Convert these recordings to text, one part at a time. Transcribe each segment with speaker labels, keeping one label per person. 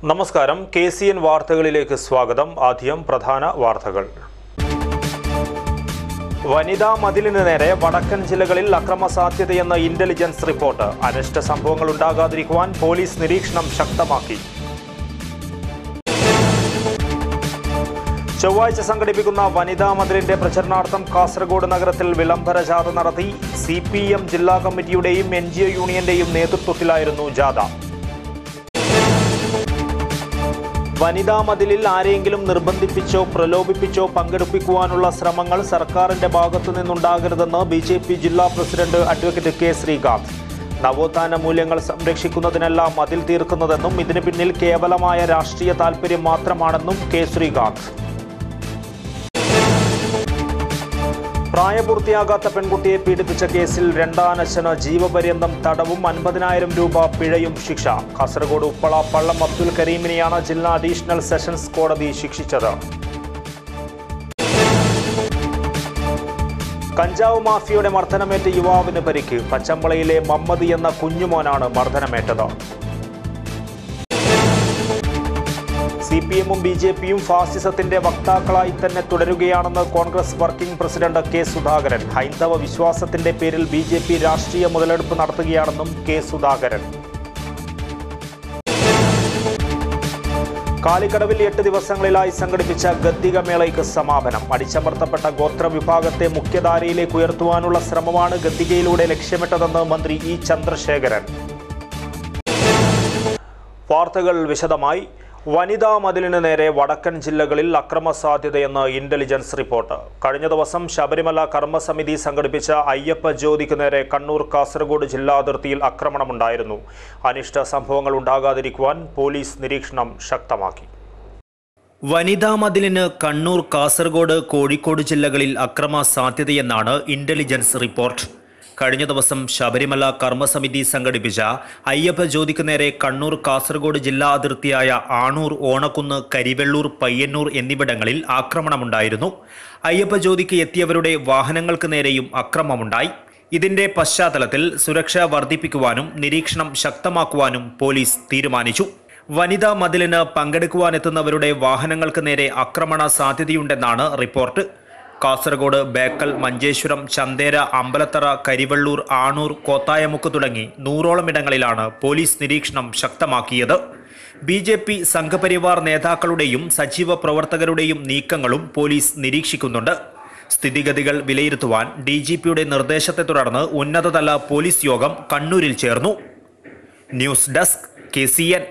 Speaker 1: നമസ്കാരം KCN വാർത്തകളിലേക്ക് സ്വാഗതം. ആദ്യം പ്രധാന വാർത്തകൾ. വനിതാ മതിലിന് നേരെ വടക്കൻ ജില്ലകളിൽ അക്രമ സാധ്യതയെന്ന ഇന്റലിജൻസ് റിപ്പോർട്ട്. അനിഷ്ട സംഭവങ്ങൾ ഉണ്ടാകാതിരിക്കുവാൻ പോലീസ് നിരീക്ഷണം ശക്തമാക്കി. ചൊവ്വാഴ്ച സംഘടിപ്പിക്കുന്ന വനിതാ മതിലിന്റെ പ്രചരണാർത്ഥം കാസർഗോഡ് നഗരത്തിൽ വിളംബര ജാഥ നടത്തി. CPM ജില്ലാ കമ്മിറ്റിയുടെയും NGO യൂണിയന്റെയും നേതൃത്വത്തിലായിരുന്നു ജാഥ. വനിതാ മതിലിൽ ആരെങ്കിലും നിർബന്ധിപ്പിച്ചോ പ്രലോഭിപ്പിച്ചോ പങ്കെടുപ്പിക്കുവാനുള്ള ശ്രമങ്ങൾ സർക്കാരിന്റെ ഭാഗത്തു നിന്നുണ്ടാകരുതെന്ന് BJP ജില്ലാ പ്രസിഡന്റ് അഡ്വക്കേറ്റ് K. ശ്രീകാന്ത്. നവോത്ഥാന മൂല്യങ്ങൾ സംരക്ഷിക്കുന്നതിനല്ല മതിൽ തീർക്കുന്നതെന്നും ഇതിന് പിന്നിൽ കേവലമായ രാഷ്ട്രീയ താൽപര്യം മാത്രമാണെന്നും K. ശ്രീകാന്ത്. പ്രായപൂർത്തിയാകാത്ത പെൺകുട്ടിയെ പീഡിപ്പിച്ച കേസിൽ രണ്ടാനച്ഛന് ജീവപര്യന്തം തടവും 50,000 രൂപ പിഴയും ശിക്ഷ. കാസർഗോഡ് ഉപ്പള പള്ളം അബ്ദുൽ കരീമിനെയാണ് ജില്ലാ അഡീഷണൽ സെഷൻസ് കോടതി ശിക്ഷിച്ചത്. കഞ്ചാവ് മാഫിയയുടെ മർദ്ദനമേറ്റ യുവാവിന് പരിക്ക്. പച്ചമ്പളയിലെ മമ്മദ് എന്ന കുഞ്ഞുമോനാണ് മർദ്ദനമേറ്റത്. CPMഉം BJPയും ഫാസിസത്തിന്റെ വക്താക്കളായി തന്നെ തുടരുകയാണെന്ന് Congress working president K. Sudhakaran. ഹൈന്ദവ വിശ്വാസത്തിന്റെ പേരിൽ BJP രാഷ്ട്രീയ മുതലെടുപ്പ് നടത്തുകയാണെന്നും K. സുധാകരൻ. കാലിക്കടവിൽ 8 ദിവസങ്ങളിലായി സംഘടിപ്പിച്ച ഗദ്ദികമേളയ്ക്ക് സമാപനം. അടിച്ചമർത്തപ്പെട്ട ഗോത്രവിഭാഗത്തെ മുഖ്യധാരയിലേക്ക് ഉയർത്തുവാനുള്ള ശ്രമമാണ് ഗദ്ദികയിലൂടെ ലക്ഷ്യമിട്ടതെന്ന് മന്ത്രി E. ചന്ദ്രശേഖരൻ. വാർത്തകൾ വിശദമായി. വനിതാ മതിലിന് നേരെ വടക്കൻ ജില്ലകളിൽ അക്രമ സാധ്യതയെന്ന് ഇന്റലിജൻസ് റിപ്പോർട്ട്. കഴിഞ്ഞ ദിവസം ശബരിമല കർമ്മസമിതി സംഘടിപ്പിച്ച അയ്യപ്പ ജ്യോതിക്ക് നേരെ കണ്ണൂർ കാസർഗോഡ് ജില്ലാ അതിർത്തിയിൽ ആക്രമണമുണ്ടായിരുന്നു. അനിഷ്ട സംഭവങ്ങൾ ഉണ്ടാകാതിരിക്കുവാൻ പോലീസ് നിരീക്ഷണം ശക്തമാക്കി. വനിതാ മതിലിന് കണ്ണൂർ, കാസർഗോഡ്, കോഴിക്കോട് ജില്ലകളിൽ അക്രമ സാധ്യതയെന്നാണ് ഇന്റലിജൻസ് റിപ്പോർട്ട്. കഴിഞ്ഞ ദിവസം ശബരിമല കർമ്മസമിതി സംഘടിപ്പിച്ച അയ്യപ്പ ജ്യോതിക്ക് നേരെ കണ്ണൂർ, കാസർഗോഡ് ജില്ലാ അതിർത്തിയായ ആണൂർ, ഓണക്കുന്ന്, കരിവെള്ളൂർ, പയ്യന്നൂർ എന്നിവിടങ്ങളിൽ ആക്രമണമുണ്ടായിരുന്നു. അയ്യപ്പ ജ്യോതിക്ക് എത്തിയവരുടെ വാഹനങ്ങൾക്ക് നേരെയും അക്രമമുണ്ടായി. ഇതിന്റെ പശ്ചാത്തലത്തിൽ സുരക്ഷ വർദ്ധിപ്പിക്കുവാനും നിരീക്ഷണം ശക്തമാക്കുവാനും പോലീസ് തീരുമാനിച്ചു. വനിതാ മതിലിന് പങ്കെടുക്കുവാനെത്തുന്നവരുടെ വാഹനങ്ങൾക്ക് നേരെ ആക്രമണ സാധ്യതയുണ്ടെന്നാണ് റിപ്പോർട്ട്. കാസർഗോഡ്, ബേക്കൽ, മഞ്ചേശ്വരം, ചന്തേര, അമ്പലത്തറ, കരിവെള്ളൂർ, ആണൂർ, കോത്തായമുക്ക് തുടങ്ങി 100ഓളം ഇടങ്ങളിലാണ് പോലീസ് നിരീക്ഷണം ശക്തമാക്കിയത്. BJP സംഘപരിവാർ നേതാക്കളുടെയും സജീവ പ്രവർത്തകരുടെയും നീക്കങ്ങളും പോലീസ് നിരീക്ഷിക്കുന്നുണ്ട്. സ്ഥിതിഗതികൾ വിലയിരുത്തുവാൻ DGPയുടെ നിർദ്ദേശത്തെ തുടർന്ന് ഉന്നതതല പോലീസ് യോഗം കണ്ണൂരിൽ ചേർന്നു. News desk KCN.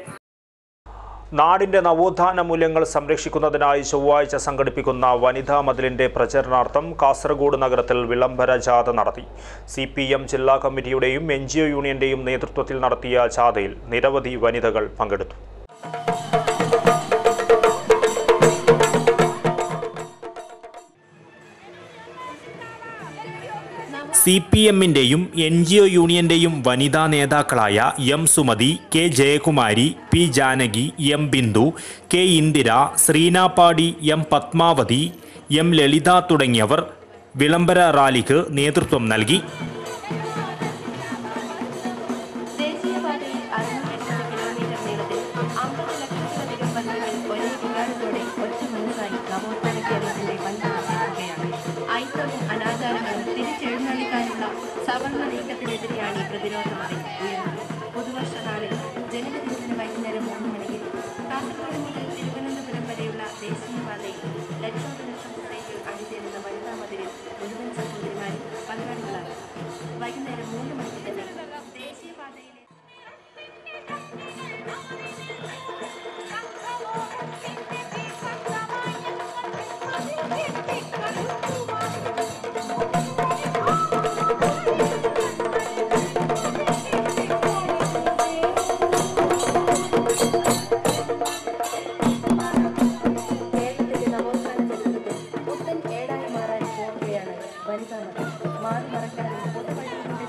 Speaker 1: നാടിന്റെ നവോത്ഥാന മൂല്യങ്ങൾ സംരക്ഷിക്കുന്നതിനായി ചൊവ്വാഴ്ച സംഘടിപ്പിക്കുന്ന വനിതാ മതിലിന്റെ പ്രചരണാർത്ഥം കാസർഗോഡ് നഗരത്തിൽ വിളംബര ജാഥ നടത്തി. CPM ജില്ലാ കമ്മിറ്റിയുടെയും NGO യൂണിയന്റെയും നേതൃത്വത്തിൽ നടത്തിയ ജാഥയിൽ നിരവധി വനിതകൾ പങ്കെടുത്തു. CPMന്റെയും NGO യൂണിയന്റെയും വനിതാ നേതാക്കളായ M. Sumathi, K. Jayakumari, P. Janaki, M. Bindu, K. Indira, ശ്രീനാപാടി, M. Padmavati, M. ലളിത തുടങ്ങിയവർ വിളംബര റാലിക്ക് നേതൃത്വം നൽകി.
Speaker 2: സവർണ നീക്കത്തിനെതിരെയാണ് ഈ പ്രതിരോധമായി ഉയർന്നത്. പുതുവർഷ നാളിൽ ജനദിനത്തിന് വൈകുന്നേരം 3 മണിക്ക് കാസർഗോഡ് മുതൽ തിരുവനന്തപുരം വരെയുള്ള ദേശീയപാതയിൽ ലക്ഷോപലക്ഷം സൈക്കിൾ അണിചേരുന്ന വനിതാ മതിലിൽ മുഴുവൻ സഹോദരിമാരും പങ്കാളികളാകും. വൈകുന്നേരം 3 മണിക്ക് തന്നെ ദേശീയപാതയിലെ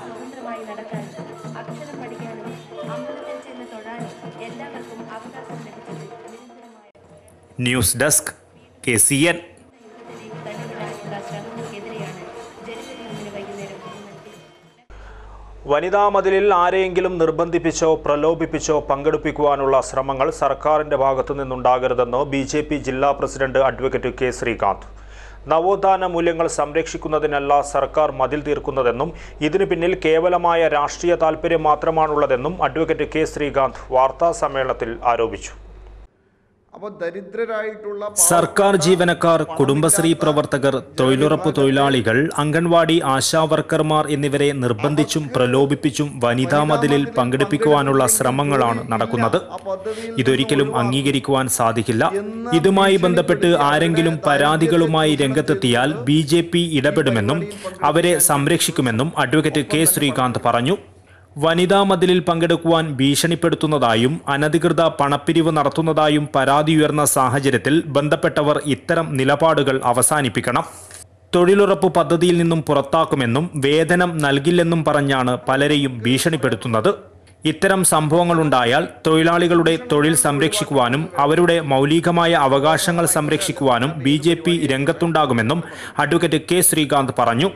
Speaker 2: സ്വതന്ത്രമായി നടക്കാനും അക്ഷരം പഠിക്കാനും അമ്പലത്തിൽ ചെന്ന് തൊഴാനും എല്ലാവർക്കും അവകാശം ലഭിച്ചത്
Speaker 1: ന്യൂസ് ഡെസ്ക് KCN. വനിതാ മതിലിൽ ആരെയെങ്കിലും നിർബന്ധിപ്പിച്ചോ പ്രലോഭിപ്പിച്ചോ പങ്കെടുപ്പിക്കുവാനുള്ള ശ്രമങ്ങൾ സർക്കാരിന്റെ ഭാഗത്തു നിന്നുണ്ടാകരുതെന്ന് ബിജെപി ജില്ലാ പ്രസിഡന്റ് അഡ്വക്കേറ്റ് കെ ശ്രീകാന്ത്. നവോത്ഥാന മൂല്യങ്ങൾ സംരക്ഷിക്കുന്നതിനല്ല സർക്കാർ മതിൽ തീർക്കുന്നതെന്നും ഇതിനു പിന്നിൽ കേവലമായ രാഷ്ട്രീയ താൽപര്യം മാത്രമാണുള്ളതെന്നും അഡ്വക്കേറ്റ് കെ ശ്രീകാന്ത് വാർത്താ സമ്മേളനത്തിൽ ആരോപിച്ചു.
Speaker 3: സർക്കാർ ജീവനക്കാർ, കുടുംബശ്രീ പ്രവർത്തകർ, തൊഴിലുറപ്പ് തൊഴിലാളികൾ, അംഗൻവാടി ആശാവർക്കർമാർ എന്നിവരെ നിർബന്ധിച്ചും പ്രലോഭിപ്പിച്ചും വനിതാ മതിലിൽ പങ്കെടുപ്പിക്കുവാനുള്ള ശ്രമങ്ങളാണ് നടക്കുന്നത്. ഇതൊരിക്കലും അംഗീകരിക്കുവാൻ സാധിക്കില്ല. ഇതുമായി ബന്ധപ്പെട്ട് ആരെങ്കിലും പരാതികളുമായി രംഗത്തെത്തിയാൽ ബിജെപി ഇടപെടുമെന്നും അവരെ സംരക്ഷിക്കുമെന്നും അഡ്വക്കേറ്റ് കെ ശ്രീകാന്ത് പറഞ്ഞു. വനിതാ മതിലിൽ പങ്കെടുക്കുവാൻ ഭീഷണിപ്പെടുത്തുന്നതായും അനധികൃത പണപ്പിരിവ് നടത്തുന്നതായും പരാതിയുയർന്ന സാഹചര്യത്തിൽ ബന്ധപ്പെട്ടവർ ഇത്തരം നിലപാടുകൾ അവസാനിപ്പിക്കണം. തൊഴിലുറപ്പ് പദ്ധതിയിൽ നിന്നും പുറത്താക്കുമെന്നും വേതനം നൽകില്ലെന്നും പറഞ്ഞാണ് പലരെയും ഭീഷണിപ്പെടുത്തുന്നത്. ഇത്തരം സംഭവങ്ങളുണ്ടായാൽ തൊഴിലാളികളുടെ തൊഴിൽ സംരക്ഷിക്കുവാനും അവരുടെ മൗലികമായ അവകാശങ്ങൾ സംരക്ഷിക്കുവാനും ബിജെപി രംഗത്തുണ്ടാകുമെന്നും അഡ്വക്കേറ്റ് കെ ശ്രീകാന്ത് പറഞ്ഞു.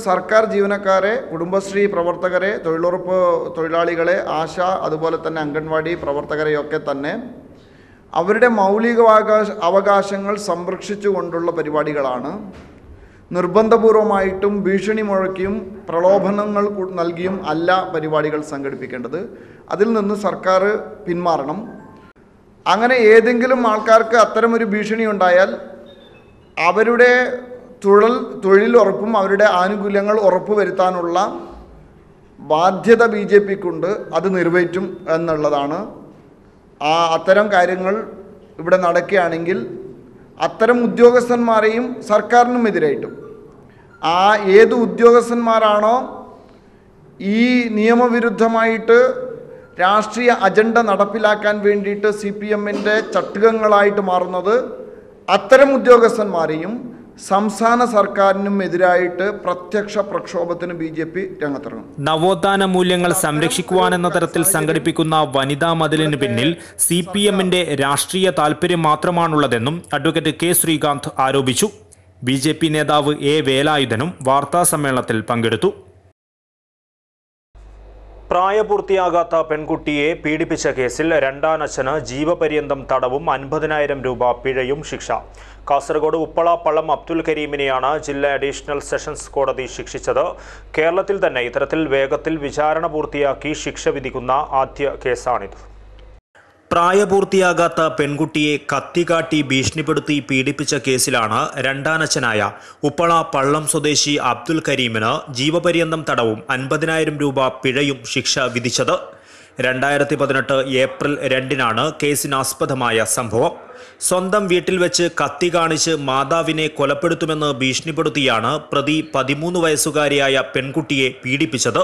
Speaker 4: സർക്കാർ ജീവനക്കാരെ, കുടുംബശ്രീ പ്രവർത്തകരെ, തൊഴിലുറപ്പ് തൊഴിലാളികളെ, ആശ, അതുപോലെ തന്നെ അംഗൻവാടി പ്രവർത്തകരെയൊക്കെ തന്നെ അവരുടെ മൗലിക അവകാശങ്ങൾ സംരക്ഷിച്ചുകൊണ്ടുള്ള പരിപാടികളാണ്. നിർബന്ധപൂർവമായിട്ടും ഭീഷണി മുഴക്കിയും പ്രലോഭനങ്ങൾ നൽകിയും അല്ല പരിപാടികൾ സംഘടിപ്പിക്കേണ്ടത്. അതിൽ നിന്ന് സർക്കാർ പിന്മാറണം. അങ്ങനെ ഏതെങ്കിലും ആൾക്കാർക്ക് അത്തരമൊരു ഭീഷണി ഉണ്ടായാൽ അവരുടെ തൊഴിലുറപ്പും അവരുടെ ആനുകൂല്യങ്ങൾ ഉറപ്പുവരുത്താനുള്ള ബാധ്യത ബിജെപിക്കുണ്ട്. അത് നിറവേറ്റും എന്നുള്ളതാണ്. അത്തരം കാര്യങ്ങൾ ഇവിടെ നടക്കുകയാണെങ്കിൽ അത്തരം ഉദ്യോഗസ്ഥന്മാരെയും സർക്കാരിനും എതിരായിട്ടും ഏത് ഉദ്യോഗസ്ഥന്മാരാണോ ഈ നിയമവിരുദ്ധമായിട്ട് രാഷ്ട്രീയ അജണ്ട നടപ്പിലാക്കാൻ വേണ്ടിയിട്ട് CPMന്റെ ചട്ടുകങ്ങളായിട്ട് മാറുന്നത്, അത്തരം ഉദ്യോഗസ്ഥന്മാരെയും സംസ്ഥാന സർക്കാരിനും എതിരായിട്ട് പ്രത്യക്ഷ പ്രക്ഷോഭത്തിന് ബിജെപി രംഗത്തിറങ്ങും.
Speaker 3: നവോത്ഥാന മൂല്യങ്ങൾ സംരക്ഷിക്കുവാനെന്ന തരത്തിൽ സംഘടിപ്പിക്കുന്ന വനിതാ മതിലിന് പിന്നിൽ CPMന്റെ രാഷ്ട്രീയ താൽപര്യം മാത്രമാണുള്ളതെന്നും അഡ്വക്കേറ്റ് കെ ശ്രീകാന്ത് ആരോപിച്ചു. ബിജെപി നേതാവ് എ വേലായുധനും വാർത്താ സമ്മേളനത്തിൽ പങ്കെടുത്തു.
Speaker 1: പ്രായപൂർത്തിയാകാത്ത പെൺകുട്ടിയെ പീഡിപ്പിച്ച കേസിൽ രണ്ടാനച്ഛന് ജീവപര്യന്തം തടവും 50,000 രൂപ പിഴയും ശിക്ഷ. കാസർഗോഡ് ഉപ്പള പള്ളം അബ്ദുൽ കരീമിനെയാണ് ജില്ലാ അഡീഷണൽ സെഷൻസ് കോടതി ശിക്ഷിച്ചത്. കേരളത്തിൽ തന്നെ ഇത്തരത്തിൽ വേഗത്തിൽ വിചാരണ പൂർത്തിയാക്കി ശിക്ഷ വിധിക്കുന്ന ആദ്യ കേസാണിത്.
Speaker 3: പ്രായപൂർത്തിയാകാത്ത പെൺകുട്ടിയെ കത്തികാട്ടി ഭീഷണിപ്പെടുത്തി പീഡിപ്പിച്ച കേസിലാണ് രണ്ടാനച്ഛനായ ഉപ്പള പള്ളം സ്വദേശി അബ്ദുൽ കരീമിന് ജീവപര്യന്തം തടവും 50,000 രൂപ പിഴയും ശിക്ഷ വിധിച്ചത്. 2018 ഏപ്രിൽ 2-നാണ് കേസിനാസ്പദമായ സംഭവം. സ്വന്തം വീട്ടിൽ വെച്ച് കത്തി കാണിച്ച് മാതാവിനെ കൊലപ്പെടുത്തുമെന്ന് ഭീഷണിപ്പെടുത്തിയാണ് പ്രതി 13 വയസ്സുകാരിയായ പെൺകുട്ടിയെ പീഡിപ്പിച്ചത്.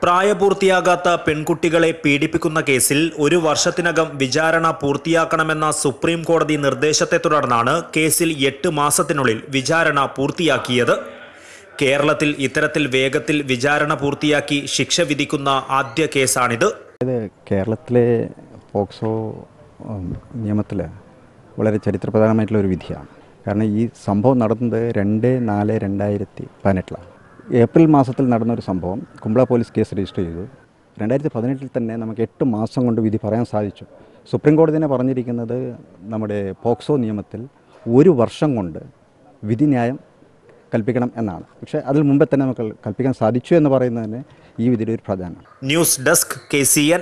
Speaker 3: പ്രായപൂർത്തിയാകാത്ത പെൺകുട്ടികളെ പീഡിപ്പിക്കുന്ന കേസിൽ 1 വർഷത്തിനകം വിചാരണ പൂർത്തിയാക്കണമെന്ന സുപ്രീം കോടതി നിർദ്ദേശത്തെ തുടർന്നാണ് കേസിൽ 8 മാസത്തിനുള്ളിൽ വിചാരണ പൂർത്തിയാക്കിയത്. കേരളത്തിൽ ഇത്തരത്തിൽ വേഗത്തിൽ വിചാരണ പൂർത്തിയാക്കി ശിക്ഷ വിധിക്കുന്ന ആദ്യ കേസാണിത്.
Speaker 5: കേരളത്തിലെ പോക്സോ നിയമത്തിൽ വളരെ ചരിത്രപ്രധാനമായിട്ടുള്ളൊരു വിധിയാണ്. കാരണം ഈ സംഭവം നടന്നത് 2/4/2018 ഏപ്രിൽ മാസത്തിൽ നടന്നൊരു സംഭവം. കുമ്പള പോലീസ് കേസ് രജിസ്റ്റർ ചെയ്തു. 2018 തന്നെ നമുക്ക് 8 മാസം കൊണ്ട് വിധി പറയാൻ സാധിച്ചു. സുപ്രീം കോടതി തന്നെ പറഞ്ഞിരിക്കുന്നത് നമ്മുടെ പോക്സോ നിയമത്തിൽ 1 വർഷം കൊണ്ട് വിധിന്യായം കൽപ്പിക്കണം എന്നാണ്. പക്ഷേ അതിൽ മുമ്പേ തന്നെ നമുക്ക് കൽപ്പിക്കാൻ സാധിച്ചു എന്ന് പറയുന്നത് തന്നെ ഈ വിധിയുടെ ഒരു പ്രധാനമാണ്.
Speaker 3: News desk KCN.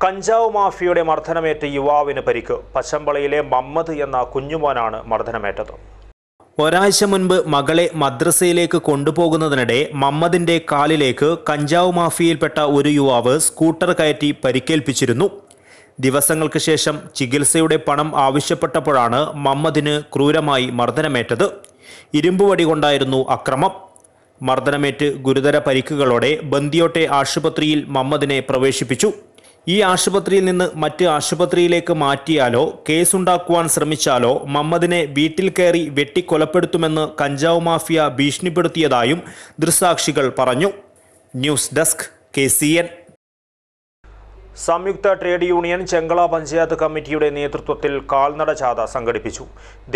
Speaker 1: കഞ്ചാവ് മാഫിയയുടെ മർദ്ദനമേറ്റ യുവാവിന് പരിക്ക്. പച്ചമ്പളയിലെ മമ്മദ് എന്ന കുഞ്ഞുമോനാണ് മർദ്ദനമേറ്റത്.
Speaker 3: ഒരാഴ്ച മുൻപ് മകളെ മദ്രസയിലേക്ക് കൊണ്ടുപോകുന്നതിനിടെ മമ്മദിന്റെ കാലിലേക്ക് കഞ്ചാവ് മാഫിയയിൽപ്പെട്ട ഒരു യുവാവ് സ്കൂട്ടർ കയറ്റി പരിക്കേൽപ്പിച്ചിരുന്നു. ദിവസങ്ങൾക്ക് ശേഷം ചികിത്സയുടെ പണം ആവശ്യപ്പെട്ടപ്പോഴാണ് മമ്മദിന് ക്രൂരമായി മർദ്ദനമേറ്റത്. ഇരുമ്പുവടി കൊണ്ടായിരുന്നു അക്രമം. മർദ്ദനമേറ്റ് ഗുരുതര പരിക്കുകളോടെ ബന്ദിയോട്ടെ ആശുപത്രിയിൽ മമ്മദിനെ പ്രവേശിപ്പിച്ചു. ഈ ആശുപത്രിയിൽ നിന്ന് മറ്റ് ആശുപത്രിയിലേക്ക് മാറ്റിയാലോ കേസുണ്ടാക്കുവാൻ ശ്രമിച്ചാലോ മമ്മദിനെ വീട്ടിൽ കയറി വെട്ടിക്കൊലപ്പെടുത്തുമെന്ന് കഞ്ചാവ് മാഫിയ ഭീഷണിപ്പെടുത്തിയതായും ദൃക്സാക്ഷികൾ പറഞ്ഞു. News desk KCN.
Speaker 1: സംയുക്ത ട്രേഡ് യൂണിയൻ ചെങ്കള പഞ്ചായത്ത് കമ്മിറ്റിയുടെ നേതൃത്വത്തിൽ കാൽനട ജാഥ സംഘടിപ്പിച്ചു.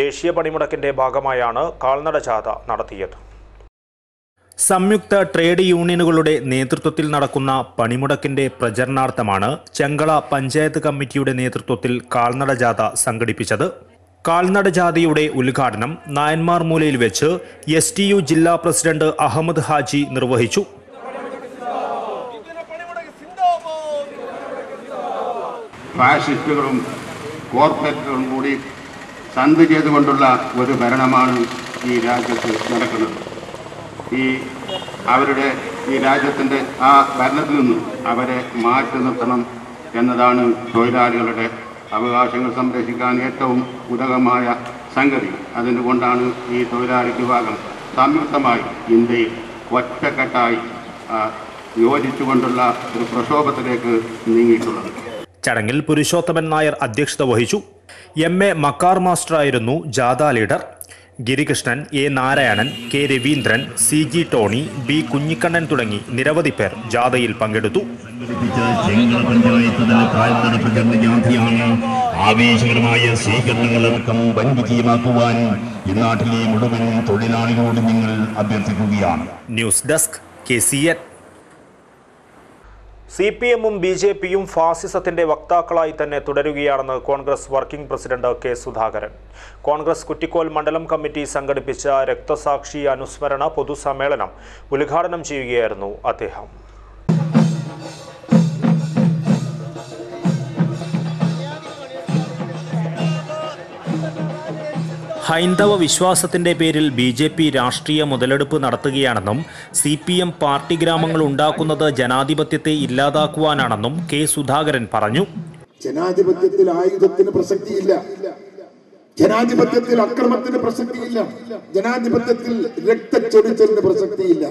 Speaker 1: ദേശീയ പണിമുടക്കിന്റെ ഭാഗമായാണ് കാൽനട ജാഥ നടത്തിയത്.
Speaker 3: സംയുക്ത ട്രേഡ് യൂണിയനുകളുടെ നേതൃത്വത്തിൽ നടക്കുന്ന പണിമുടക്കിന്റെ പ്രചരണാർത്ഥമാണ് ചെങ്കള പഞ്ചായത്ത് കമ്മിറ്റിയുടെ നേതൃത്വത്തിൽ കാൽനട ജാഥ സംഘടിപ്പിച്ചത്. കാൽനട ജാഥയുടെ ഉദ്ഘാടനം നായന്മാർ മൂലയിൽ വെച്ച് STU ജില്ലാ പ്രസിഡന്റ് അഹമ്മദ് ഹാജി നിർവഹിച്ചു.
Speaker 6: ഫാഷിസ്റ്റുകളും കോർപ്പറേറ്റുകളും കൂടി സന്ധി ചെയ്തുകൊണ്ടുള്ള ഒരു ഭരണമാണ് ഈ രാജ്യത്ത് നടക്കുന്നത്. ഈ രാജ്യത്തിൻ്റെ ആ ഭരണത്തിൽ നിന്നും അവരെ മാറ്റി നിർത്തണം എന്നതാണ് തൊഴിലാളികളുടെ അവകാശങ്ങൾ സംരക്ഷിക്കാൻ ഏറ്റവും ഉദകമായ സംഗതി. അതുകൊണ്ടാണ് ഈ തൊഴിലാളി വിഭാഗം സംയുക്തമായി ഇന്ത്യയിൽ ഒറ്റക്കെട്ടായി യോജിച്ചുകൊണ്ടുള്ള ഒരു പ്രക്ഷോഭത്തിലേക്ക് നീങ്ങിയിട്ടുള്ളത്.
Speaker 3: ചടങ്ങിൽ പുരുഷോത്തമൻ നായർ അധ്യക്ഷത വഹിച്ചു. MA മക്കാർ മാസ്റ്ററായിരുന്നു ജാഥ leader. Girikrishnan, A Narayanan, K Raveendran, CG Tony, B Kunhikannan തുടങ്ങി നിരവധി പേർ ജാഥയിൽ പങ്കെടുത്തു.
Speaker 7: ആവേശകരമായ സ്വീകരണങ്ങളടക്കം വൻ വിജയമാക്കുവാൻ ഈ നാട്ടിലെ മുഴുവൻ തൊഴിലാളികളോട് നിങ്ങൾ അഭ്യർത്ഥിക്കുകയാണ്.
Speaker 3: News desk KCN.
Speaker 1: CPM-ഉം BJP-യും ഫാസിസത്തിന്റെ വക്താക്കളായി തന്നെ തുടരുകയാണെന്ന് Congress working president K Sudhakaran. Congress Kuttikol മണ്ഡലം കമ്മിറ്റി സംഘടിപ്പിച്ച രക്തസാക്ഷി അനുസ്മരണ പൊതുസമ്മേളനം ഉദ്ഘാടനം ചെയ്യുകയായിരുന്നു അദ്ദേഹം.
Speaker 3: ഹൈന്ദവ വിശ്വാസത്തിന്റെ പേരിൽ BJP രാഷ്ട്രീയ മുതലെടുപ്പ് നടത്തുകയാണെന്നും CPM പാർട്ടി ഗ്രാമങ്ങൾ ഉണ്ടാക്കുന്നത് ജനാധിപത്യത്തെ ഇല്ലാതാക്കുവാനാണെന്നും K സുധാകരൻ പറഞ്ഞു.
Speaker 8: ജനാധിപത്യത്തിൽ ആയുധത്തിന് പ്രസക്തിയില്ല, ജനാധിപത്യത്തിൽ അക്രമത്തിന് പ്രസക്തിയില്ല, ജനാധിപത്യത്തിൽ രക്തച്ചൊരിച്ചലിന് പ്രസക്തിയില്ല.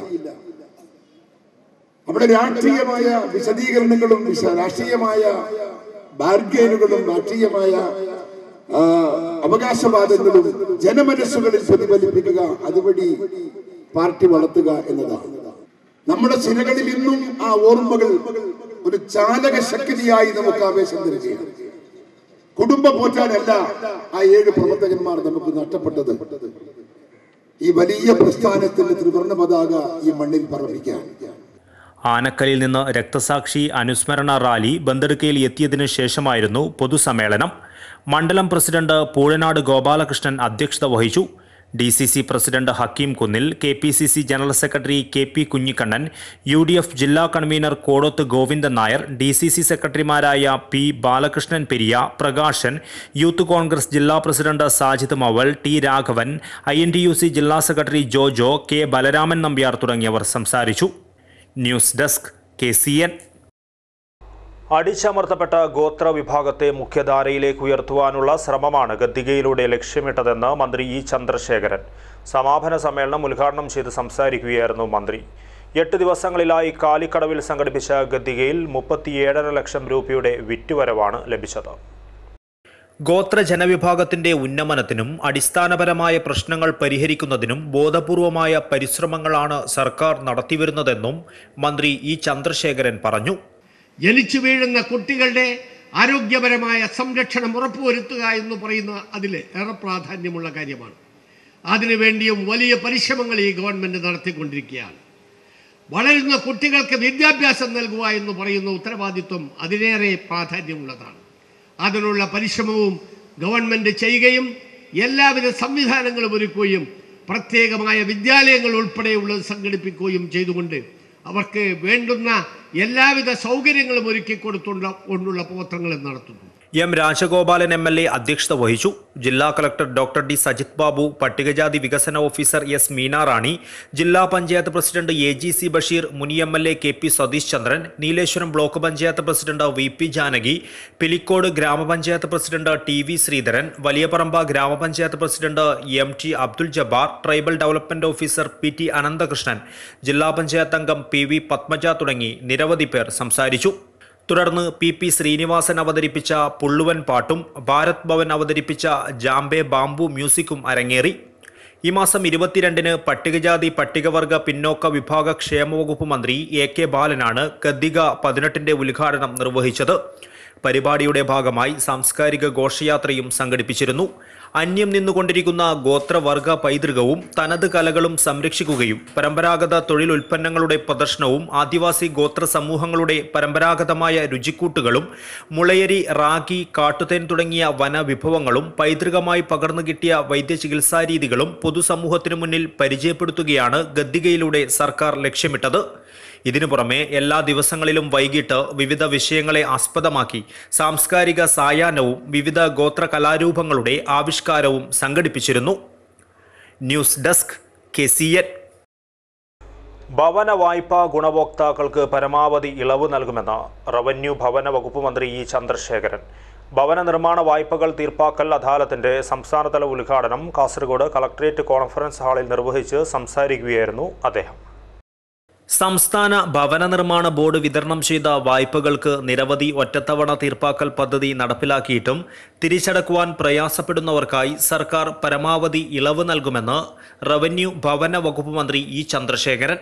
Speaker 8: അവിടെ രാഷ്ട്രീയമായ വിശദീകരണങ്ങളും രാഷ്ട്രീയമായ ബാർഗൈനുകളും രാഷ്ട്രീയമായ അവകാശവാദങ്ങളും ജനമനസ്സുകളിൽ പ്രതിഫലിപ്പിക്കുക, അതുവഴി പാർട്ടി വളർത്തുക എന്നതാണ്. നമ്മുടെ സിരകളിൽ ഇന്നും ആ ഓർമ്മകൾ ഒരു ചാലക ശക്തിയായി നമുക്ക് ആവേശം തരികയാണ്. കുടുംബം പോറ്റാനല്ല ആ 7 പ്രവർത്തകന്മാർ നമുക്ക് നഷ്ടപ്പെട്ടത്, ഈ വലിയ പ്രസ്ഥാനത്തിന്റെ ത്രിവർണ്ണ പതാക ഈ മണ്ണിൽ പറപ്പിക്കാൻ.
Speaker 3: ആനക്കലിൽ നിന്ന് രക്തസാക്ഷി അനുസ്മരണ റാലി ബന്തെടുക്കയിൽ എത്തിയതിനു ശേഷമായിരുന്നു പൊതുസമ്മേളനം. മണ്ഡലം പ്രസിഡന്റ് പൂഴനാട് ഗോപാലകൃഷ്ണൻ അധ്യക്ഷത വഹിച്ചു. DCC president Hakeem Kunnil, KPCC general secretary KP Kunhikannan, UDF ജില്ലാ കൺവീനർ കോടോത്ത് ഗോവിന്ദൻ നായർ, DCC സെക്രട്ടറിമാരായ P ബാലകൃഷ്ണൻ പെരിയ, പ്രകാശൻ, യൂത്ത് കോൺഗ്രസ് ജില്ലാ president Sajid Maval, T Raghavan, INTUC ജില്ലാ സെക്രട്ടറി ജോജോ, K ബലരാമൻ നമ്പ്യാർ തുടങ്ങിയവർ സംസാരിച്ചു. News desk KCN.
Speaker 1: അടിച്ചമർത്തപ്പെട്ട ഗോത്ര വിഭാഗത്തെ മുഖ്യധാരയിലേക്ക് ഉയർത്തുവാനുള്ള ശ്രമമാണ് ഗദ്ദികയിലൂടെ ലക്ഷ്യമിട്ടതെന്ന് മന്ത്രി E ചന്ദ്രശേഖരൻ സമാപന സമ്മേളനം ഉദ്ഘാടനം ചെയ്ത് സംസാരിക്കുകയായിരുന്നു മന്ത്രി. 8 ദിവസങ്ങളിലായി കാലിക്കടവിൽ സംഘടിപ്പിച്ച ഗദ്ദികയിൽ 37.5 ലക്ഷം രൂപയുടെ വിറ്റുവരവാണ് ലഭിച്ചത്.
Speaker 3: ഗോത്ര ജനവിഭാഗത്തിന്റെ ഉന്നമനത്തിനും അടിസ്ഥാനപരമായ പ്രശ്നങ്ങൾ പരിഹരിക്കുന്നതിനും ബോധപൂർവമായ പരിശ്രമങ്ങളാണ് സർക്കാർ നടത്തിവരുന്നതെന്നും മന്ത്രി E ചന്ദ്രശേഖരൻ പറഞ്ഞു.
Speaker 9: ജനിച്ചു വീഴുന്ന കുട്ടികളുടെ ആരോഗ്യപരമായ സംരക്ഷണം ഉറപ്പുവരുത്തുക എന്ന് പറയുന്ന അതിൽ ഏറെ പ്രാധാന്യമുള്ള കാര്യമാണ്. അതിനുവേണ്ടിയും വലിയ പരിശ്രമങ്ങൾ ഈ ഗവൺമെൻറ് നടത്തിക്കൊണ്ടിരിക്കുകയാണ്. വളരുന്ന കുട്ടികൾക്ക് വിദ്യാഭ്യാസം നൽകുക എന്ന് പറയുന്ന ഉത്തരവാദിത്വം അതിനേറെ പ്രാധാന്യമുള്ളതാണ്. അതിനുള്ള പരിശ്രമവും ഗവൺമെൻറ് ചെയ്യുകയും എല്ലാവിധ സംവിധാനങ്ങളും ഒരുക്കുകയും പ്രത്യേകമായ വിദ്യാലയങ്ങൾ ഉൾപ്പെടെയുള്ളത് സംഘടിപ്പിക്കുകയും ചെയ്തുകൊണ്ട് അവർക്ക് വേണ്ടുന്ന എല്ലാവിധ സൗകര്യങ്ങളും ഒരുക്കി കൊണ്ടുള്ള പ്രവർത്തനങ്ങൾ നടത്തുന്നു.
Speaker 3: M രാജഗോപാലൻ MLA അധ്യക്ഷത വഹിച്ചു. ജില്ലാ collector doctor D Sajith Babu, പട്ടികജാതി വികസന ഓഫീസർ S മീനാറാണി, ജില്ലാ പഞ്ചായത്ത് പ്രസിഡന്റ് AGC ബഷീർ, മുൻ MLA KP Satheesh Chandran, Nileshwaram block panchayat president VP Janaki, Pilicode ഗ്രാമപഞ്ചായത്ത് പ്രസിഡന്റ് TV ശ്രീധരൻ, വലിയപറമ്പ ഗ്രാമപഞ്ചായത്ത് president MT Abdul Jabbar, tribal development officer PT Ananthakrishnan, ജില്ലാ പഞ്ചായത്ത് അംഗം PV പത്മജ തുടങ്ങി നിരവധി പേർ സംസാരിച്ചു. തുടർന്ന് PP ശ്രീനിവാസൻ അവതരിപ്പിച്ച പുള്ളുവൻ പാട്ടും ഭാരത് ഭവൻ അവതരിപ്പിച്ച ജാംബെ ബാംബു മ്യൂസിക്കും അരങ്ങേറി. ഈ മാസം 22-ന് പട്ടികജാതി പട്ടികവർഗ പിന്നോക്ക വിഭാഗ ക്ഷേമവകുപ്പ് മന്ത്രി AK ബാലനാണ് ഗദ്ദിക 18-ന്റെ ഉദ്ഘാടനം നിർവഹിച്ചത്. പരിപാടിയുടെ ഭാഗമായി സാംസ്കാരിക ഘോഷയാത്രയും സംഘടിപ്പിച്ചിരുന്നു. അന്യം നിന്നുകൊണ്ടിരിക്കുന്ന ഗോത്രവർഗ പൈതൃകവും തനത് കലകളും സംരക്ഷിക്കുകയും പരമ്പരാഗത തൊഴിൽ ഉൽപ്പന്നങ്ങളുടെ പ്രദർശനവും ആദിവാസി ഗോത്ര സമൂഹങ്ങളുടെ പരമ്പരാഗതമായ രുചിക്കൂട്ടുകളും മുളയരി, റാഗി, കാട്ടുതേൻ തുടങ്ങിയ വനവിഭവങ്ങളും പൈതൃകമായി പകർന്നു കിട്ടിയ വൈദ്യചികിത്സാരീതികളും പൊതുസമൂഹത്തിനു മുന്നിൽ പരിചയപ്പെടുത്തുകയാണ് ഗദ്ദികയിലൂടെ സർക്കാർ ലക്ഷ്യമിട്ടത്. ഇതിനു പുറമെ എല്ലാ ദിവസങ്ങളിലും വൈകിട്ട് വിവിധ വിഷയങ്ങളെ ആസ്പദമാക്കി സാംസ്കാരിക സായാഹ്നവും വിവിധ ഗോത്ര കലാരൂപങ്ങളുടെ ആവിഷ്കാരവും സംഘടിപ്പിച്ചിരുന്നു. News desk KCN.
Speaker 1: ഭവന വായ്പാ ഗുണഭോക്താക്കൾക്ക് പരമാവധി ഇളവ് നൽകുമെന്ന് റവന്യൂ ഭവന വകുപ്പ് മന്ത്രി ഇ ചന്ദ്രശേഖരൻ. ഭവന നിർമ്മാണ വായ്പകൾ തീർപ്പാക്കൽ അദാലത്തിന്റെ സംസ്ഥാനതല ഉദ്ഘാടനം കാസർഗോഡ് കളക്ടറേറ്റ് കോൺഫറൻസ് ഹാളിൽ നിർവഹിച്ച് സംസാരിക്കുകയായിരുന്നു അദ്ദേഹം.
Speaker 3: സംസ്ഥാന ഭവന നിർമ്മാണ ബോർഡ് വിതരണം ചെയ്ത വായ്പകൾക്ക് നിരവധി ഒറ്റത്തവണ തീർപ്പാക്കൽ പദ്ധതി നടപ്പിലാക്കിയിട്ടും തിരിച്ചടക്കുവാൻ പ്രയാസപ്പെടുന്നവർക്കായി സർക്കാർ പരമാവധി ഇളവ് നൽകുമെന്ന് റവന്യൂ ഭവന വകുപ്പ് മന്ത്രി ഇ ചന്ദ്രശേഖരൻ.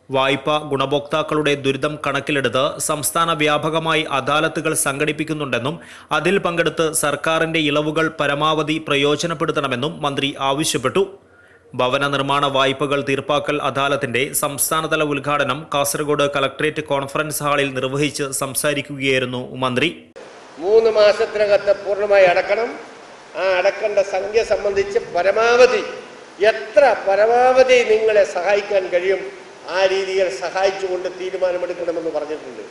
Speaker 3: വായ്പ ഗുണഭോക്താക്കളുടെ ദുരിതം കണക്കിലെടുത്ത് സംസ്ഥാന വ്യാപകമായി അദാലത്തുകൾ സംഘടിപ്പിക്കുന്നുണ്ടെന്നും അതിൽ പങ്കെടുത്ത് സർക്കാരിന്റെ ഇളവുകൾ പരമാവധി പ്രയോജനപ്പെടുത്തണമെന്നും മന്ത്രി ആവശ്യപ്പെട്ടു. ഭവന നിർമ്മാണ വായ്പകൾ തീർപ്പാക്കൽ അദാലത്തിന്റെ സംസ്ഥാനതല ഉദ്ഘാടനം കാസർഗോഡ് കളക്ടറേറ്റ് കോൺഫറൻസ് ഹാളിൽ നിർവഹിച്ച് സംസാരിക്കുകയായിരുന്നു മന്ത്രി.
Speaker 9: 3 മാസത്തിനകത്ത് പൂർണ്ണമായി അടക്കണം. ആ അടക്കേണ്ട സംഖ്യ സംബന്ധിച്ച് പരമാവധി നിങ്ങളെ സഹായിക്കാൻ കഴിയും ആ രീതിയിൽ സഹായിച്ചുകൊണ്ട് തീരുമാനമെടുക്കണമെന്ന് പറഞ്ഞിട്ടുണ്ട്.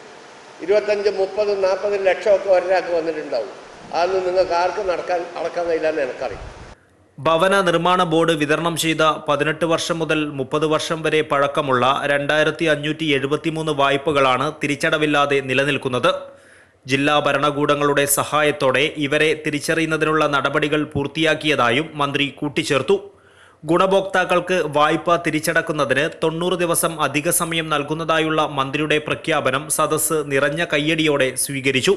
Speaker 9: 25, 30, 40 ലക്ഷമൊക്കെ ഒരാൾക്ക് വന്നിട്ടുണ്ടാവും. അതൊന്നും നിങ്ങൾക്ക് ആർക്കും അടക്കാൻ കഴിയില്ലെന്ന് എനിക്കറിയാം.
Speaker 3: ഭവന നിർമ്മാണ ബോർഡ് വിതരണം ചെയ്ത 18 വർഷം മുതൽ 30 വർഷം വരെ പഴക്കമുള്ള 2573 വായ്പകളാണ് തിരിച്ചടവില്ലാതെ നിലനിൽക്കുന്നത്. ജില്ലാ ഭരണകൂടങ്ങളുടെ സഹായത്തോടെ ഇവരെ തിരിച്ചറിയുന്നതിനുള്ള നടപടികൾ പൂർത്തിയാക്കിയതായും മന്ത്രി കൂട്ടിച്ചേർത്തു. ഗുണഭോക്താക്കൾക്ക് വായ്പ തിരിച്ചടക്കുന്നതിന് 90 ദിവസം അധിക സമയം നൽകുന്നതായുള്ള മന്ത്രിയുടെ പ്രഖ്യാപനം സദസ്സ് നിറഞ്ഞ കയ്യടിയോടെ സ്വീകരിച്ചു.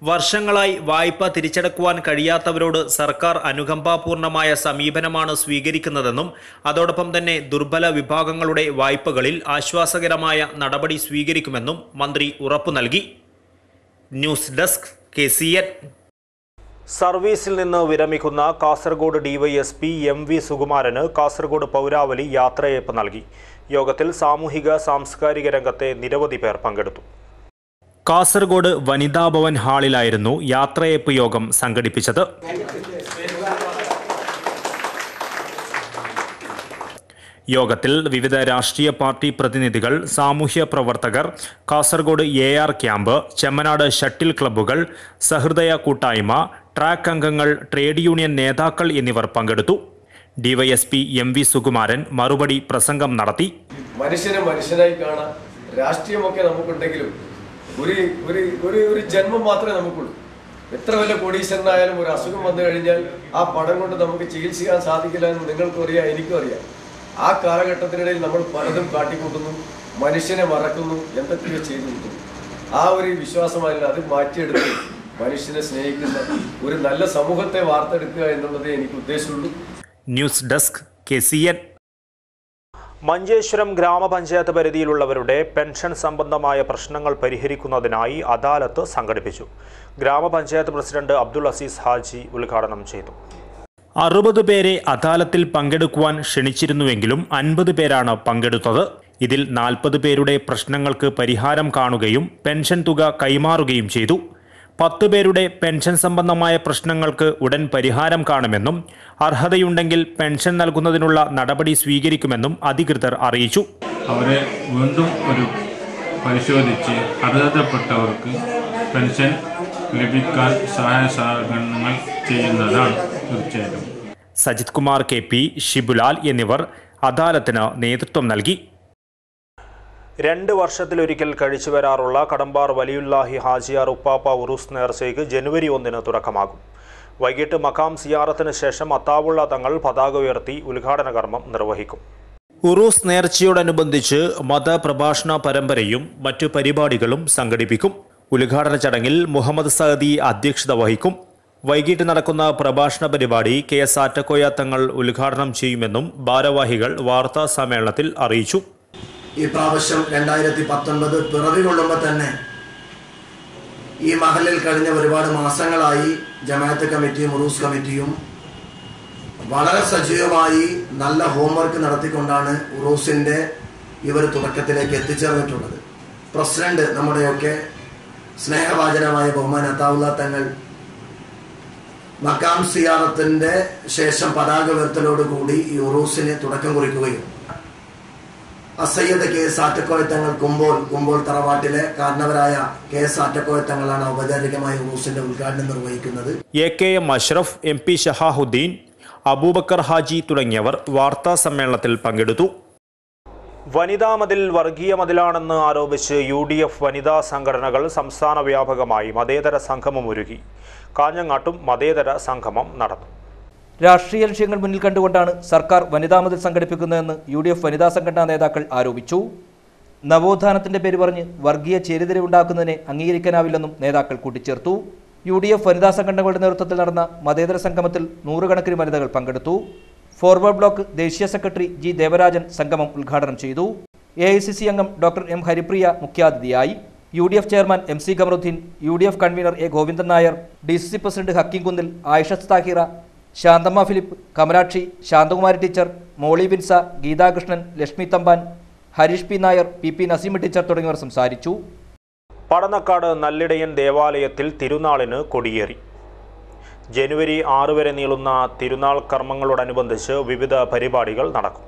Speaker 3: വർഷങ്ങളായി വായ്പ തിരിച്ചടക്കുവാൻ കഴിയാത്തവരോട് സർക്കാർ അനുകമ്പാപൂർണമായ സമീപനമാണ് സ്വീകരിക്കുന്നതെന്നും അതോടൊപ്പം തന്നെ ദുർബല വിഭാഗങ്ങളുടെ വായ്പകളിൽ ആശ്വാസകരമായ നടപടി സ്വീകരിക്കുമെന്നും മന്ത്രി ഉറപ്പു നൽകി. News desk KCN.
Speaker 1: സർവീസിൽ നിന്ന് വിരമിക്കുന്ന കാസർഗോഡ് DYSP MV സുകുമാരന് കാസർഗോഡ് പൗരാവലി യാത്രയയപ്പ് നൽകി. യോഗത്തിൽ സാമൂഹിക സാംസ്കാരിക രംഗത്തെ നിരവധി പേർ പങ്കെടുത്തു.
Speaker 3: കാസർഗോഡ് വനിതാ ഭവൻ ഹാളിലായിരുന്നു യാത്രയയപ്പ് യോഗം സംഘടിപ്പിച്ചത്. യോഗത്തിൽ വിവിധ രാഷ്ട്രീയ പാർട്ടി പ്രതിനിധികൾ, സാമൂഹ്യ പ്രവർത്തകർ, Kasaragod AR camp, Chemmanad shuttle ക്ലബ്ബുകൾ, സഹൃദയ കൂട്ടായ്മ, ട്രാക്ക് അംഗങ്ങൾ, ട്രേഡ് യൂണിയൻ നേതാക്കൾ എന്നിവർ പങ്കെടുത്തു. DYSP MV സുകുമാരൻ മറുപടി പ്രസംഗം നടത്തി.
Speaker 10: മനുഷ്യനെ മനുഷ്യനായി കാണാൻ രാഷ്ട്രീയമൊക്കെ നമുക്കുണ്ടെങ്കിലും ഒരു ജന്മം മാത്രമേ നമുക്കുള്ളൂ. എത്ര വലിയ കോടീശ്വരനായാലും ഒരു അസുഖം വന്നു കഴിഞ്ഞാൽ ആ പണം കൊണ്ട് നമുക്ക് ചികിത്സിക്കാൻ സാധിക്കില്ല എന്ന് നിങ്ങൾക്കും അറിയാം, എനിക്കും അറിയാം. ആ കാലഘട്ടത്തിനിടയിൽ നമ്മൾ പലതും കാട്ടിക്കൂട്ടുന്നു, മനുഷ്യനെ മറക്കുന്നു, എന്തൊക്കെയോ ചെയ്തു കൂട്ടുന്നു. ആ ഒരു വിശ്വാസമല്ല, അത് മാറ്റിയെടുത്ത് മനുഷ്യനെ സ്നേഹിക്കുന്ന ഒരു നല്ല സമൂഹത്തെ വാർത്തെടുക്കുക എന്നുള്ളതേ എനിക്ക് ഉദ്ദേശമുള്ളൂ.
Speaker 3: News desk KCN.
Speaker 1: മഞ്ചേശ്വരം ഗ്രാമപഞ്ചായത്ത് പരിധിയിലുള്ളവരുടെ പെൻഷൻ സംബന്ധമായ പ്രശ്നങ്ങൾ പരിഹരിക്കുന്നതിനായി അദാലത്ത് സംഘടിപ്പിച്ചു. ഗ്രാമപഞ്ചായത്ത് പ്രസിഡന്റ് അബ്ദുൾ അസീസ് ഹാജി ഉദ്ഘാടനം ചെയ്തു.
Speaker 3: 60 പേരെ അദാലത്തിൽ പങ്കെടുക്കുവാൻ ക്ഷണിച്ചിരുന്നുവെങ്കിലും 50 പേരാണ് പങ്കെടുത്തത്. ഇതിൽ 40 പേരുടെ പ്രശ്നങ്ങൾക്ക് പരിഹാരം കാണുകയും പെൻഷൻ തുക കൈമാറുകയും ചെയ്തു. 10 പേരുടെ പെൻഷൻ സംബന്ധമായ പ്രശ്നങ്ങൾക്ക് ഉടൻ പരിഹാരം കാണുമെന്നും അർഹതയുണ്ടെങ്കിൽ പെൻഷൻ നൽകുന്നതിനുള്ള നടപടി സ്വീകരിക്കുമെന്നും അധികൃതർ അറിയിച്ചു.
Speaker 11: അവരെ വീണ്ടും പരിശോധിച്ച് അർഹതപ്പെട്ടവർക്ക് പെൻഷൻ ലഭിക്കാൻ സഹായ സഹകരണങ്ങൾ ചെയ്യുന്നതാണ് തീർച്ചയായിട്ടും.
Speaker 3: സജിത് കുമാർ KP, ഷിബുലാൽ എന്നിവർ അദാലത്തിന് നേതൃത്വം നൽകി.
Speaker 1: 2 വർഷത്തിലൊരിക്കൽ കഴിച്ചു വരാറുള്ള കടമ്പാർ വലിയുല്ലാഹി ഹാജിയാർ ഉപ്പാപ്പ ഉറൂസ് നേർച്ചയ്ക്ക് ജനുവരി 1 തുടക്കമാകും. വൈകിട്ട് മക്കാം സിയാറത്തിന് ശേഷം അത്താവുള്ള തങ്ങൾ പതാക ഉയർത്തി ഉദ്ഘാടന കർമ്മം നിർവഹിക്കും.
Speaker 3: ഉറൂസ് നേർച്ചയോടനുബന്ധിച്ച് മതപ്രഭാഷണ പരമ്പരയും മറ്റു പരിപാടികളും സംഘടിപ്പിക്കും. ഉദ്ഘാടന ചടങ്ങിൽ മുഹമ്മദ് സഅദി അധ്യക്ഷത വഹിക്കും. വൈകിട്ട് നടക്കുന്ന പ്രഭാഷണ പരിപാടി KS ആറ്റക്കോയ തങ്ങൾ ഉദ്ഘാടനം ചെയ്യുമെന്നും ഭാരവാഹികൾ വാർത്താ സമ്മേളനത്തിൽ അറിയിച്ചു.
Speaker 12: ഈ പ്രാവശ്യം 2019 പിറവി കൊള്ളുമ്പോൾ തന്നെ ഈ മഹലിൽ കഴിഞ്ഞ ഒരുപാട് മാസങ്ങളായി ജമാഅത്ത് കമ്മിറ്റിയും ഉറൂസ് കമ്മിറ്റിയും വളരെ സജീവമായി നല്ല ഹോംവർക്ക് നടത്തിക്കൊണ്ടാണ് ഉറൂസിന്റെ ഇവർ തുടക്കത്തിലേക്ക് എത്തിച്ചേർന്നിട്ടുള്ളത്. പ്രസിഡന്റ് നമ്മുടെയൊക്കെ സ്നേഹവാചനമായ ബഹുമാൻ അത്താവുള്ള തങ്ങൾ മക്കാം സിയാറത്തിന്റെ ശേഷം പതാക ഉയർത്തലോടുകൂടി ഈ ഉറൂസിന് തുടക്കം കുറിക്കുകയും അസയ്യദ് കെ എസ് ആറ്റക്കോയത്തങ്ങൾ കുമ്പോൾ തറവാട്ടിലെ കാരണവരായ കെ എസ് ആറ്റക്കോയത്തങ്ങളാണ് ഔപചാരികമായി ഉറൂസിന്റെ ഉദ്ഘാടനം നിർവഹിക്കുന്നത്.
Speaker 3: AKM അഷ്റഫ്, MP ഷഹാഹുദ്ദീൻ, അബൂബക്കർ ഹാജി തുടങ്ങിയവർ വാർത്താ സമ്മേളനത്തിൽ പങ്കെടുത്തു. വനിതാ മതിൽ വർഗീയ മതിലാണെന്ന് ആരോപിച്ച് UDF വനിതാ സംഘടനകൾ സംസ്ഥാന വ്യാപകമായി മതേതര സംഗമം ഒരുക്കി. കാഞ്ഞങ്ങാട്ടും മതേതര സംഗമം നടന്നു.
Speaker 13: രാഷ്ട്രീയ ലക്ഷ്യങ്ങൾ മുന്നിൽ കണ്ടുകൊണ്ടാണ് സർക്കാർ വനിതാ മതിൽ സംഘടിപ്പിക്കുന്നതെന്ന് UDF വനിതാ സംഘടനാ നേതാക്കൾ ആരോപിച്ചു. നവോത്ഥാനത്തിന്റെ പേര് പറഞ്ഞ് വർഗീയ ചേരിതിരിവുണ്ടാക്കുന്നതിനെ അംഗീകരിക്കാനാവില്ലെന്നും നേതാക്കൾ കൂട്ടിച്ചേർത്തു. UDF വനിതാ സംഘടനകളുടെ നേതൃത്വത്തിൽ നടന്ന മതേതര സംഗമത്തിൽ നൂറുകണക്കിന് വനിതകൾ പങ്കെടുത്തു. ഫോർവേഡ് ബ്ലോക്ക് ദേശീയ സെക്രട്ടറി G ദേവരാജൻ സംഗമം ഉദ്ഘാടനം ചെയ്തു. AICC അംഗം ഡോക്ടർ M ഹരിപ്രിയ മുഖ്യാതിഥിയായി. UDF chairman MC Khamaruddin, UDF convener A Govindan Nair, DCC president Hakeem Kunnil, Ayishath Thahira, Shanthamma Philip, Kamalakshi, Shanthakumari teacher, Molly Binsa, Geethakrishnan, Lakshmi Thampan, Harish P Nair, PP Naseema teacher തുടങ്ങിയവർ സംസാരിച്ചു.
Speaker 1: പടന്നക്കാട് നല്ലിടയൻ ദേവാലയത്തിൽ തിരുനാളിന് കൊടിയേറി. ജനുവരി 6 വരെ നീളുന്ന തിരുനാൾ കർമ്മങ്ങളോടനുബന്ധിച്ച് വിവിധ പരിപാടികൾ നടക്കും.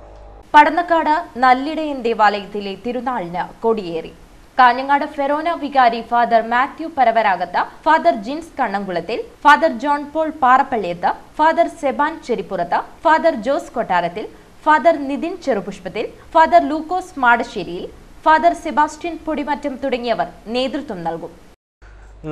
Speaker 14: പടന്നക്കാട് നല്ലിടയൻ ദേവാലയത്തിലെ തിരുനാളിന് കൊടിയേറി. കാഞ്ഞങ്ങാട് ഫെറോന വികാരി father Mathew Paravaragath, father Jins Kannamkulathil, father John Paul Parappalliyath, father Seban Cherippurath, father Jose Kottarathil, father Nithin Cherupushpathil, father Lukose Madasseriyil, father Sebastian Podimattam തുടങ്ങിയവർ നേതൃത്വം നൽകും.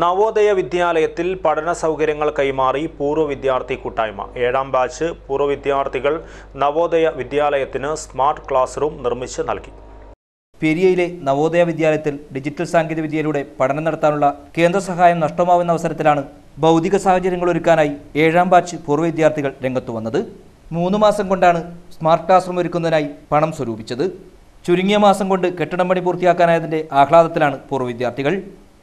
Speaker 1: നവോദയ വിദ്യാലയത്തിൽ പഠന സൗകര്യങ്ങൾ കൈമാറി പൂർവ്വ വിദ്യാർത്ഥി കൂട്ടായ്മ. 7ാം ബാച്ച് പൂർവ്വ വിദ്യാർത്ഥികൾ നവോദയ വിദ്യാലയത്തിന് സ്മാർട്ട് ക്ലാസ് റൂം നിർമ്മിച്ച് നൽകി.
Speaker 13: പെരിയയിലെ നവോദയ വിദ്യാലയത്തിൽ ഡിജിറ്റൽ സാങ്കേതികവിദ്യയിലൂടെ പഠനം നടത്താനുള്ള കേന്ദ്ര സഹായം നഷ്ടമാവുന്ന അവസരത്തിലാണ് ഭൗതിക സാഹചര്യങ്ങൾ ഒരുക്കാനായി 7ാം ബാച്ച് പൂർവ്വ വിദ്യാർത്ഥികൾ രംഗത്തു വന്നത്. 3 മാസം കൊണ്ടാണ് സ്മാർട്ട് ക്ലാസ് റൂം ഒരുക്കുന്നതിനായി പണം സ്വരൂപിച്ചത്. ചുരുങ്ങിയ മാസം കൊണ്ട് കെട്ടിടം പണി പൂർത്തിയാക്കാനായതിന്റെ ആഹ്ലാദത്തിലാണ് പൂർവ്വ വിദ്യാർത്ഥികൾ.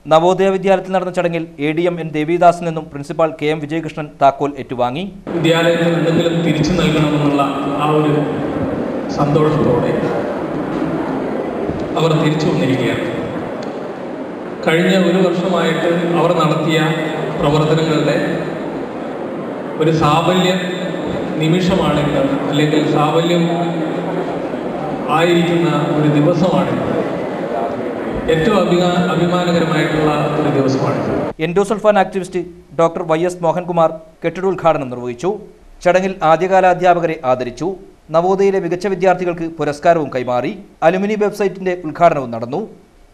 Speaker 13: നവോദയ വിദ്യാലയത്തിൽ നടന്ന ചടങ്ങിൽ ADM N ദേവിദാസിൽ നിന്നും പ്രിൻസിപ്പാൾ KM വിജയകൃഷ്ണൻ താക്കോൽ ഏറ്റുവാങ്ങി.
Speaker 15: വിദ്യാലയത്തിൽ എന്തെങ്കിലും തിരിച്ചു നൽകണമെന്നുള്ള ആ ഒരു സന്തോഷത്തോടെ അവർ തിരിച്ചു വന്നിരിക്കുകയാണ്. കഴിഞ്ഞ 1 വർഷമായിട്ട് അവർ നടത്തിയ പ്രവർത്തനങ്ങളുടെ ഒരു സാഫല്യ നിമിഷമാണിത്, അല്ലെങ്കിൽ സാഫല്യം ആയിരിക്കുന്ന ഒരു ദിവസമാണിത്. ഏറ്റവും അഭിമാനകരമായിട്ടുള്ള ഒരു ദിവസമാണ്.
Speaker 13: Endosulfan activist doctor YS Mohankumar കെട്ടിടോദ്ഘാടനം നിർവഹിച്ചു. ചടങ്ങിൽ ആദ്യകാല അധ്യാപകരെ ആദരിച്ചു. നവോദയയിലെ മികച്ച വിദ്യാർത്ഥികൾക്ക് പുരസ്കാരവും കൈമാറി. അലുമിനി വെബ്സൈറ്റിന്റെ ഉദ്ഘാടനവും നടന്നു.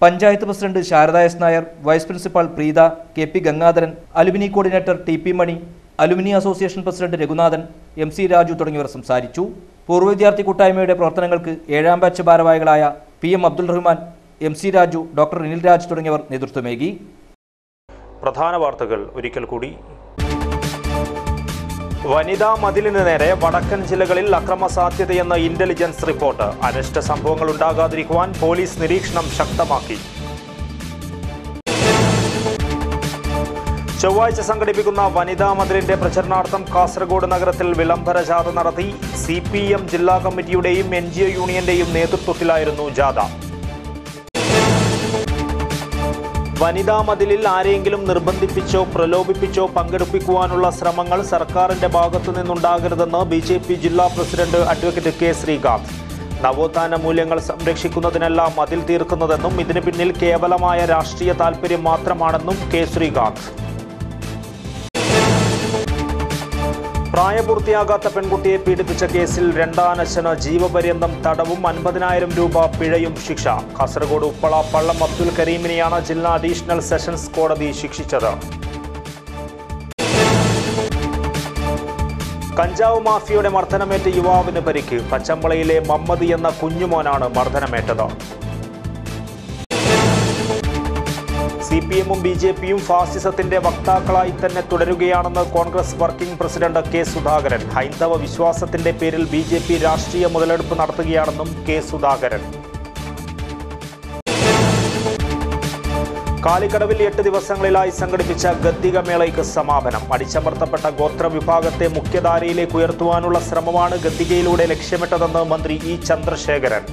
Speaker 13: Panchayat president Sarada S Nair, vice principal Preetha, KP Gangadharan, alumni coordinator TP Mani, alumni association president Raghunathan, MC Raju തുടങ്ങിയവർ സംസാരിച്ചു. പൂർവ്വ വിദ്യാർത്ഥി കൂട്ടായ്മയുടെ പ്രവർത്തനങ്ങൾക്ക് 7ാം ബാച്ച് ഭാരവാഹികളായ PM Abdul Rahman, MC Raju, doctor Anil Raj തുടങ്ങിയവർ നേതൃത്വമേകി.
Speaker 1: പ്രധാന വാർത്തകൾ ഒരിക്കൽ കൂടി. വനിതാ മതിലിന് നേരെ വടക്കൻ ജില്ലകളിൽ അക്രമ സാധ്യതയെന്ന ഇന്റലിജൻസ് റിപ്പോർട്ട്. അനിഷ്ട സംഭവങ്ങൾ ഉണ്ടാകാതിരിക്കുവാൻ പോലീസ് നിരീക്ഷണം ശക്തമാക്കി. ചൊവ്വാഴ്ച സംഘടിപ്പിക്കുന്ന വനിതാ മതിലിന്റെ പ്രചരണാർത്ഥം കാസർഗോഡ് നഗരത്തിൽ വിളംബര ജാഥ നടത്തി. CPM ജില്ലാ കമ്മിറ്റിയുടെയും NGO യൂണിയന്റെയും നേതൃത്വത്തിലായിരുന്നു ജാഥ. വനിതാ മതിലിൽ ആരെങ്കിലും നിർബന്ധിപ്പിച്ചോ പ്രലോഭിപ്പിച്ചോ പങ്കെടുപ്പിക്കുവാനുള്ള ശ്രമങ്ങൾ സർക്കാരിന്റെ ഭാഗത്തു നിന്നുണ്ടാകരുതെന്ന് BJP ജില്ലാ പ്രസിഡന്റ് അഡ്വക്കേറ്റ് K ശ്രീകാന്ത്. നവോത്ഥാന മൂല്യങ്ങൾ സംരക്ഷിക്കുന്നതിനല്ല മതിൽ തീർക്കുന്നതെന്നും ഇതിന് പിന്നിൽ കേവലമായ രാഷ്ട്രീയ താൽപര്യം മാത്രമാണെന്നും K ശ്രീകാന്ത്. പ്രായപൂർത്തിയാകാത്ത പെൺകുട്ടിയെ പീഡിപ്പിച്ച കേസിൽ രണ്ടാനച്ഛന് ജീവപര്യന്തം തടവും 50,000 രൂപ പിഴയും ശിക്ഷ. കാസർഗോഡ് ഉപ്പള പള്ളം അബ്ദുൽ കരീമിനെയാണ് ജില്ലാ അഡീഷണൽ സെഷൻസ് കോടതി ശിക്ഷിച്ചത്. കഞ്ചാവ് മാഫിയയുടെ മർദ്ദനമേറ്റ യുവാവിന് പരിക്ക്. പച്ചമ്പളയിലെ മമ്മദ് എന്ന കുഞ്ഞുമോനാണ് മർദ്ദനമേറ്റത്. CPM-ഉം BJP-യും ഫാസിസത്തിന്റെ വക്താക്കളായി തന്നെ തുടരുകയാണെന്ന് Congress working president K Sudhakaran. ഹൈന്ദവ വിശ്വാസത്തിന്റെ പേരിൽ BJP രാഷ്ട്രീയ മുതലെടുപ്പ് നടത്തുകയാണെന്നും K സുധാകരൻ. കാലിക്കടവിൽ 8 ദിവസങ്ങളിലായി സംഘടിപ്പിച്ച ഗദ്ദിക മേളയ്ക്ക് സമാപനം. അടിച്ചമർത്തപ്പെട്ട ഗോത്ര വിഭാഗത്തെ മുഖ്യധാരയിലേക്ക് ഉയർത്തുവാനുള്ള ശ്രമമാണ് ഗദ്ദികയിലൂടെ ലക്ഷ്യമിട്ടതെന്ന് മന്ത്രി ഇ ചന്ദ്രശേഖരൻ.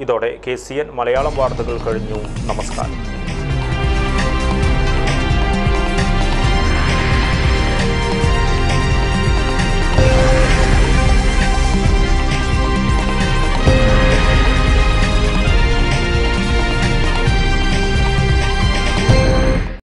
Speaker 1: ഇതോടെ KCN മലയാളം വാർത്തകൾ കഴിഞ്ഞു. നമസ്കാരം.